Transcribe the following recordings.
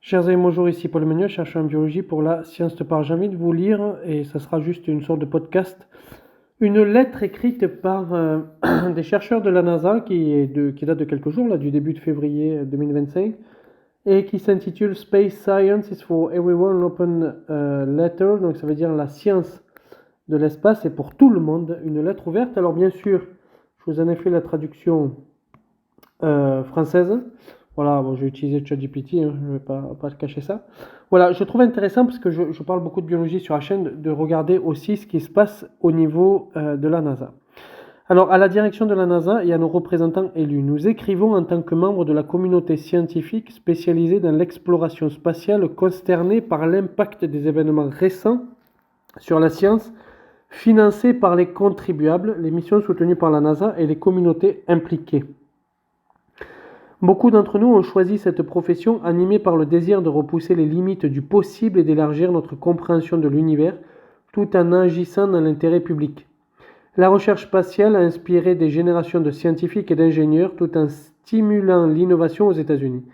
Chers amis, bonjour, ici Paul Emmanuel, chercheur en biologie pour la Science te parle. J'ai envie de vous lire, et ça sera juste une sorte de podcast, une lettre écrite par des chercheurs de la NASA qui date de quelques jours, là, du début de février 2025, et qui s'intitule Space Science is for Everyone, Open Letter, donc ça veut dire la science de l'espace et pour tout le monde, une lettre ouverte. Alors bien sûr, je vous en ai fait la traduction française. Voilà, bon, j'ai utilisé ChatGPT, hein, je ne vais pas cacher ça. Voilà, je trouve intéressant parce que je parle beaucoup de biologie sur la chaîne, de regarder aussi ce qui se passe au niveau de la NASA. Alors, à la direction de la NASA et à nos représentants élus, nous écrivons en tant que membres de la communauté scientifique spécialisée dans l'exploration spatiale, consternés par l'impact des événements récents sur la science, financés par les contribuables, les missions soutenues par la NASA et les communautés impliquées. Beaucoup d'entre nous ont choisi cette profession animée par le désir de repousser les limites du possible et d'élargir notre compréhension de l'univers, tout en agissant dans l'intérêt public. La recherche spatiale a inspiré des générations de scientifiques et d'ingénieurs tout en stimulant l'innovation aux États-Unis.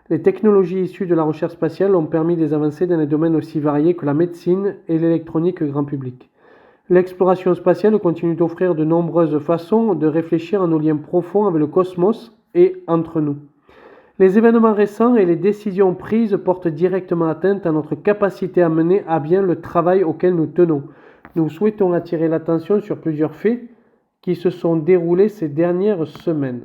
Les technologies issues de la recherche spatiale ont permis des avancées dans les domaines aussi variés que la médecine et l'électronique grand public. L'exploration spatiale continue d'offrir de nombreuses façons de réfléchir à nos liens profonds avec le cosmos et entre nous. Les événements récents et les décisions prises portent directement atteinte à notre capacité à mener à bien le travail auquel nous tenons. Nous souhaitons attirer l'attention sur plusieurs faits qui se sont déroulés ces dernières semaines.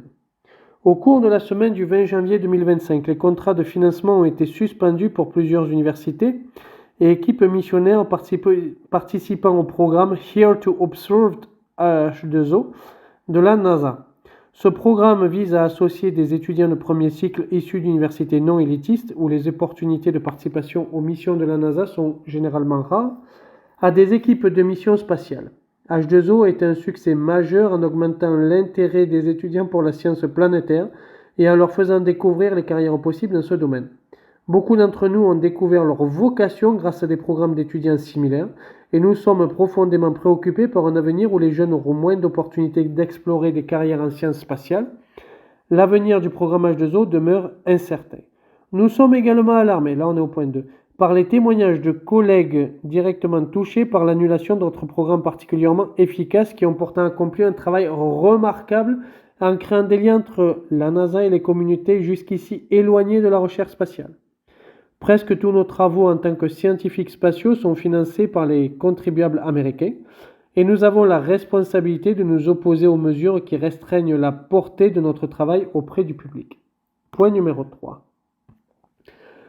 Au cours de la semaine du 20 janvier 2025, les contrats de financement ont été suspendus pour plusieurs universités et équipes missionnaires participant au programme Here to Observe H2O de la NASA. Ce programme vise à associer des étudiants de premier cycle issus d'universités non élitistes, où les opportunités de participation aux missions de la NASA sont généralement rares, à des équipes de missions spatiales. H2O est un succès majeur en augmentant l'intérêt des étudiants pour la science planétaire et en leur faisant découvrir les carrières possibles dans ce domaine. Beaucoup d'entre nous ont découvert leur vocation grâce à des programmes d'étudiants similaires et nous sommes profondément préoccupés par un avenir où les jeunes auront moins d'opportunités d'explorer des carrières en sciences spatiales. L'avenir du programme H2O demeure incertain. Nous sommes également alarmés, là on est au point 2, par les témoignages de collègues directement touchés par l'annulation d'autres programmes particulièrement efficaces qui ont pourtant accompli un travail remarquable en créant des liens entre la NASA et les communautés jusqu'ici éloignées de la recherche spatiale. Presque tous nos travaux en tant que scientifiques spatiaux sont financés par les contribuables américains et nous avons la responsabilité de nous opposer aux mesures qui restreignent la portée de notre travail auprès du public. Point numéro 3.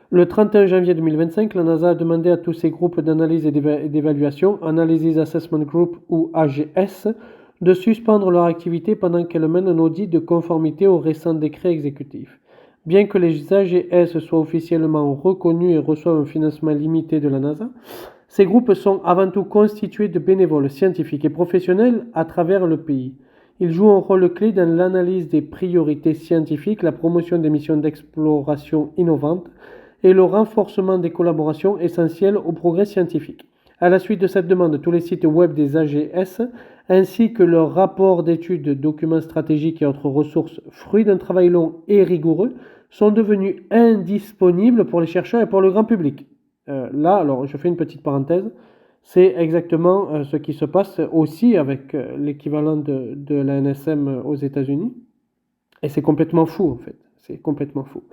Le 31 janvier 2025, la NASA a demandé à tous ses groupes d'analyse et d'évaluation, Analysis Assessment Group ou AGS, de suspendre leur activité pendant qu'elle mène un audit de conformité aux récents décrets exécutifs. Bien que les AGS soient officiellement reconnus et reçoivent un financement limité de la NASA, ces groupes sont avant tout constitués de bénévoles scientifiques et professionnels à travers le pays. Ils jouent un rôle clé dans l'analyse des priorités scientifiques, la promotion des missions d'exploration innovantes et le renforcement des collaborations essentielles au progrès scientifique. À la suite de cette demande, tous les sites web des AGS ainsi que leurs rapports d'études, documents stratégiques et autres ressources, fruits d'un travail long et rigoureux, sont devenus indisponibles pour les chercheurs et pour le grand public. Là, alors je fais une petite parenthèse, c'est exactement ce qui se passe aussi avec l'équivalent de la NSM aux États-Unis. Et c'est complètement fou en fait, c'est complètement fou.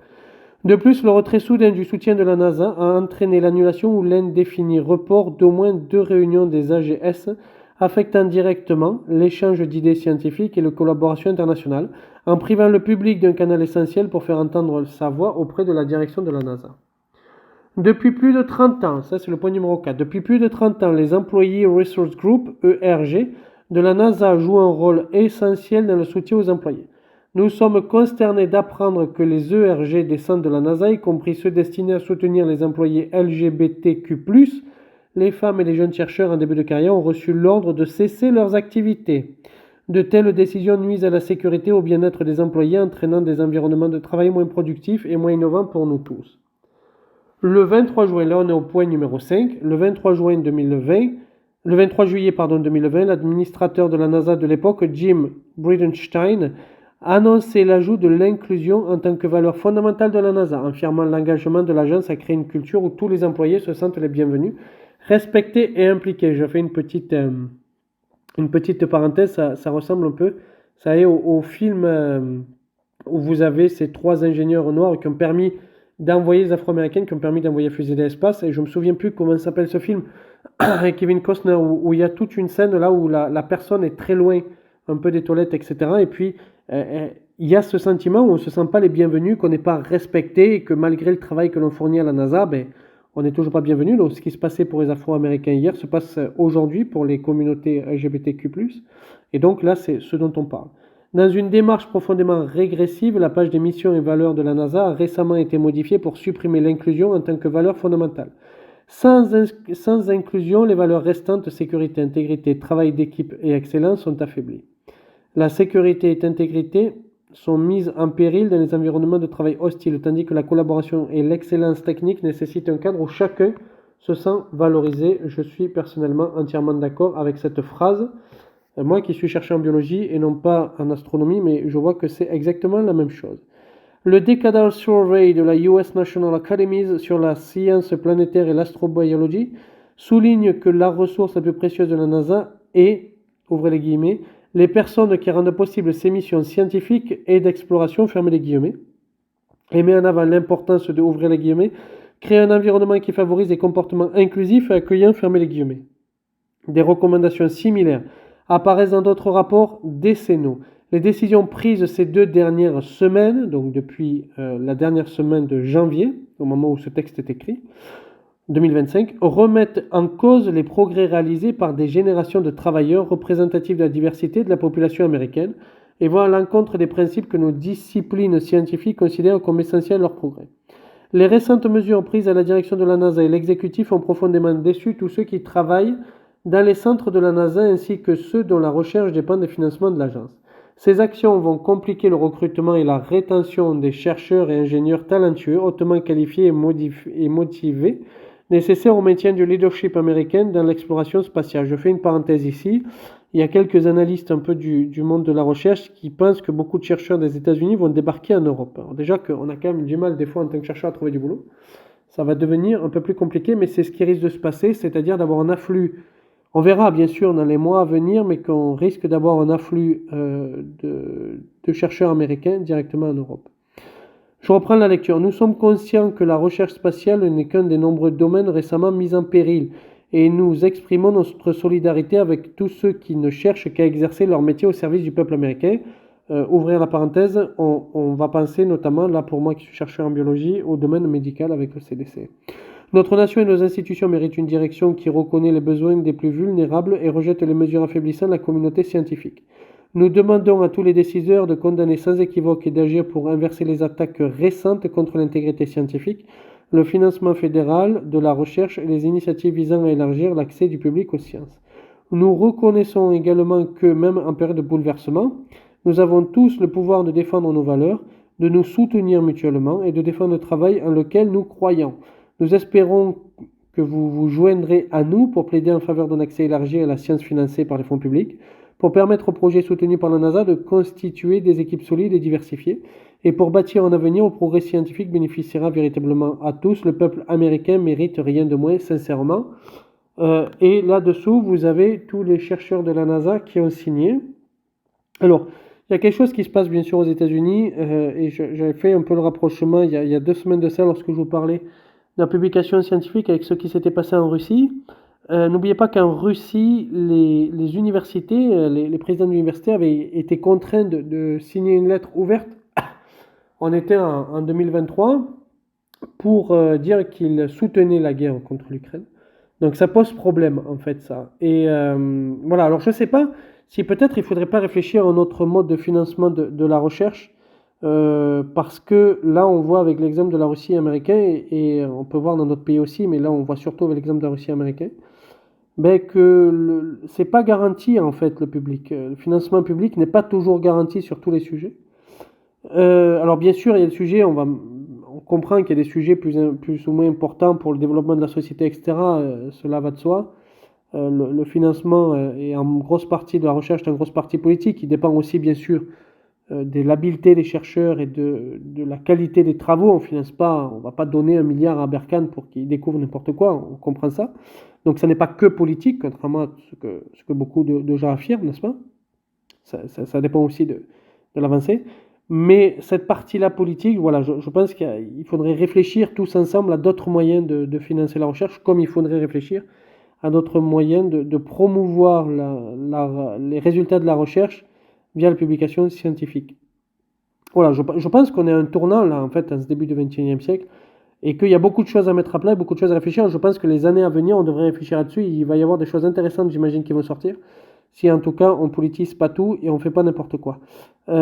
De plus, le retrait soudain du soutien de la NASA a entraîné l'annulation ou l'indéfini report d'au moins 2 réunions des AGS, affectant directement l'échange d'idées scientifiques et la collaboration internationale, en privant le public d'un canal essentiel pour faire entendre sa voix auprès de la direction de la NASA. Depuis plus de 30 ans, ça c'est le point numéro 4, depuis plus de 30 ans, les Employee Resource Group, ERG, de la NASA jouent un rôle essentiel dans le soutien aux employés. Nous sommes consternés d'apprendre que les ERG descendent de la NASA, y compris ceux destinés à soutenir les employés LGBTQ+, les femmes et les jeunes chercheurs en début de carrière ont reçu l'ordre de cesser leurs activités. De telles décisions nuisent à la sécurité et au bien-être des employés, entraînant des environnements de travail moins productifs et moins innovants pour nous tous. Le 23 juin, là on est au point numéro 5, le 23 juillet 2020, l'administrateur de la NASA de l'époque, Jim Bridenstine, annoncer l'ajout de l'inclusion en tant que valeur fondamentale de la NASA, affirmant l'engagement de l'agence à créer une culture où tous les employés se sentent les bienvenus, respectés et impliqués. Je fais une petite parenthèse, ça ressemble un peu, ça est au film où vous avez ces trois ingénieurs noirs qui ont permis d'envoyer les Afro-Américains, qui ont permis d'envoyer fusée de l'espace, et je me souviens plus comment s'appelle ce film, avec Kevin Costner, où il y a toute une scène là où la personne est très loin un peu des toilettes, etc. Et puis, il y a ce sentiment où on ne se sent pas les bienvenus, qu'on n'est pas respecté, et que malgré le travail que l'on fournit à la NASA, ben, on n'est toujours pas bienvenu. Donc, ce qui se passait pour les Afro-Américains hier se passe aujourd'hui pour les communautés LGBTQ+. Et donc là, c'est ce dont on parle. Dans une démarche profondément régressive, la page des missions et valeurs de la NASA a récemment été modifiée pour supprimer l'inclusion en tant que valeur fondamentale. Sans inclusion, les valeurs restantes, sécurité, intégrité, travail d'équipe et excellence, sont affaiblies. La sécurité et l'intégrité sont mises en péril dans les environnements de travail hostiles, tandis que la collaboration et l'excellence technique nécessitent un cadre où chacun se sent valorisé. Je suis personnellement entièrement d'accord avec cette phrase. Moi qui suis chercheur en biologie et non pas en astronomie, mais je vois que c'est exactement la même chose. Le Decadal Survey de la US National Academies sur la science planétaire et l'astrobiologie souligne que la ressource la plus précieuse de la NASA est, ouvrez les guillemets, les personnes qui rendent possible ces missions scientifiques et d'exploration, fermez les guillemets, et met en avant l'importance de, ouvrir les guillemets, créer un environnement qui favorise des comportements inclusifs et accueillants, fermez les guillemets. Des recommandations similaires apparaissent dans d'autres rapports décennaux. Les décisions prises ces 2 dernières semaines, donc depuis la dernière semaine de janvier, au moment où ce texte est écrit, 2025, remettent en cause les progrès réalisés par des générations de travailleurs représentatifs de la diversité de la population américaine et vont à l'encontre des principes que nos disciplines scientifiques considèrent comme essentiels à leur progrès. Les récentes mesures prises à la direction de la NASA et l'exécutif ont profondément déçu tous ceux qui travaillent dans les centres de la NASA ainsi que ceux dont la recherche dépend des financements de l'agence. Ces actions vont compliquer le recrutement et la rétention des chercheurs et ingénieurs talentueux, hautement qualifiés et motivés, nécessaires au maintien du leadership américain dans l'exploration spatiale. Je fais une parenthèse ici. Il y a quelques analystes un peu du monde de la recherche qui pensent que beaucoup de chercheurs des États-Unis vont débarquer en Europe. Alors déjà qu'on a quand même du mal des fois en tant que chercheur à trouver du boulot. Ça va devenir un peu plus compliqué, mais c'est ce qui risque de se passer, c'est-à-dire d'avoir un afflux. On verra bien sûr dans les mois à venir, mais qu'on risque d'avoir un afflux de chercheurs américains directement en Europe. Je reprends la lecture. Nous sommes conscients que la recherche spatiale n'est qu'un des nombreux domaines récemment mis en péril et nous exprimons notre solidarité avec tous ceux qui ne cherchent qu'à exercer leur métier au service du peuple américain. Ouvrir la parenthèse, on va penser notamment, là pour moi qui suis chercheur en biologie, au domaine médical avec le CDC. Notre nation et nos institutions méritent une direction qui reconnaît les besoins des plus vulnérables et rejette les mesures affaiblissant la communauté scientifique. Nous demandons à tous les décideurs de condamner sans équivoque et d'agir pour inverser les attaques récentes contre l'intégrité scientifique, le financement fédéral de la recherche et les initiatives visant à élargir l'accès du public aux sciences. Nous reconnaissons également que, même en période de bouleversement, nous avons tous le pouvoir de défendre nos valeurs, de nous soutenir mutuellement et de défendre le travail en lequel nous croyons. Nous espérons que vous vous joindrez à nous pour plaider en faveur d'un accès élargi à la science financée par les fonds publics, pour permettre aux projets soutenus par la NASA de constituer des équipes solides et diversifiées, et pour bâtir un avenir où le progrès scientifique bénéficiera véritablement à tous. Le peuple américain mérite rien de moins, sincèrement. Et là-dessous, vous avez tous les chercheurs de la NASA qui ont signé. Alors, il y a quelque chose qui se passe bien sûr aux États-Unis, et j'avais fait un peu le rapprochement il y a 2 semaines de ça lorsque je vous parlais de la publication scientifique avec ce qui s'était passé en Russie. N'oubliez pas qu'en Russie, les universités, les présidents d'université avaient été contraints de signer une lettre ouverte. On était en 2023 pour dire qu'ils soutenaient la guerre contre l'Ukraine. Donc ça pose problème en fait ça. Et voilà, alors je ne sais pas si peut-être il ne faudrait pas réfléchir à un autre mode de financement de la recherche. Parce que là on voit avec l'exemple de la Russie américaine et on peut voir dans d'autres pays aussi, mais là on voit surtout avec l'exemple de la Russie américaine, que c'est pas garanti en fait le public. Le financement public n'est pas toujours garanti sur tous les sujets. Alors bien sûr il y a des sujets, on comprend qu'il y a des sujets plus ou moins importants pour le développement de la société, etc. Cela va de soi. Le financement est en grosse partie de la recherche, est en grosse partie politique. Il dépend aussi bien sûr de l'habileté des chercheurs et de la qualité des travaux. On ne va pas donner 1 milliard à Berkane pour qu'il découvre n'importe quoi, on comprend ça. Donc ça n'est pas que politique, contrairement à ce que beaucoup de gens affirment, n'est-ce pas? Ça dépend aussi de l'avancée. Mais cette partie-là politique, voilà, je pense qu'il faudrait réfléchir tous ensemble à d'autres moyens de financer la recherche, comme il faudrait réfléchir à d'autres moyens de promouvoir les résultats de la recherche via la publication scientifique. Voilà, je pense qu'on est à un tournant là, en fait, à ce début du XXIe siècle, et qu'il y a beaucoup de choses à mettre à plat, beaucoup de choses à réfléchir. Je pense que les années à venir, on devrait réfléchir là-dessus. Il va y avoir des choses intéressantes, j'imagine, qui vont sortir. Si en tout cas, on politise pas tout et on fait pas n'importe quoi. C'est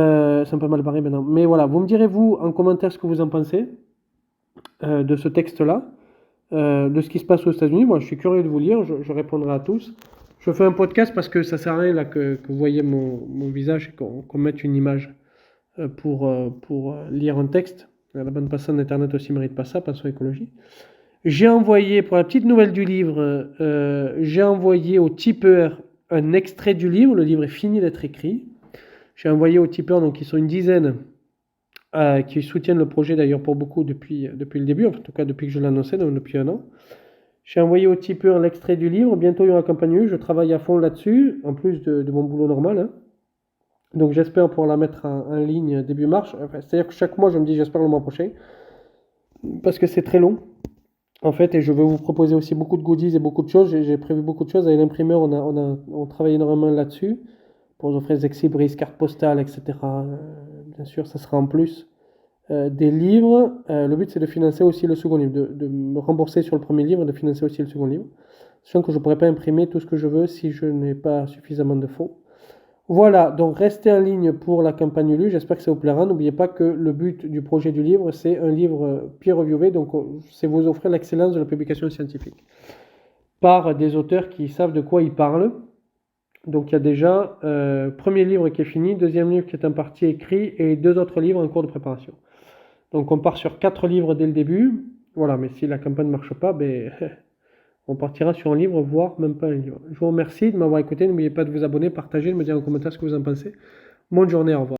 un peu mal barré maintenant. Mais voilà, vous me direz, vous, en commentaire, ce que vous en pensez de ce texte-là, de ce qui se passe aux États-Unis. Moi, je suis curieux de vous lire, je répondrai à tous. Je fais un podcast parce que ça sert à rien là, que vous voyez mon visage et qu'on mette une image pour lire un texte. La bande passante d'Internet aussi ne mérite pas ça, Passion écologie. J'ai envoyé, pour la petite nouvelle du livre, j'ai envoyé au tipeur un extrait du livre. Le livre est fini d'être écrit. J'ai envoyé aux tipeurs, donc ils sont une dizaine, qui soutiennent le projet d'ailleurs pour beaucoup depuis le début, en tout cas depuis que je l'ai annoncé, donc depuis 1 an. J'ai envoyé aux tipeurs l'extrait du livre. Bientôt il y aura campagne. Je travaille à fond là-dessus, en plus de mon boulot normal. Hein. Donc j'espère pouvoir la mettre en ligne début mars. Enfin, c'est-à-dire que chaque mois je me dis j'espère le mois prochain. Parce que c'est très long. En fait, et je veux vous proposer aussi beaucoup de goodies et beaucoup de choses. J'ai prévu beaucoup de choses. Avec l'imprimeur, on travaille énormément là-dessus. Pour vous offrir des exibris, cartes postales, etc. Bien sûr, ça sera en plus des livres. Le but, c'est de financer aussi le second livre, de me rembourser sur le premier livre et de financer aussi le second livre. Sachant que je ne pourrais pas imprimer tout ce que je veux si je n'ai pas suffisamment de fonds. Voilà, donc restez en ligne pour la campagne Ulu, j'espère que ça vous plaira. N'oubliez pas que le but du projet du livre, c'est un livre peer-reviewé, donc c'est vous offrir l'excellence de la publication scientifique par des auteurs qui savent de quoi ils parlent. Donc il y a déjà premier livre qui est fini, deuxième livre qui est en partie écrit et 2 autres livres en cours de préparation. Donc on part sur 4 livres dès le début, voilà, mais si la campagne ne marche pas, ben, on partira sur un livre, voire même pas un livre. Je vous remercie de m'avoir écouté, n'oubliez pas de vous abonner, partager, de me dire en commentaire ce que vous en pensez. Bonne journée, au revoir.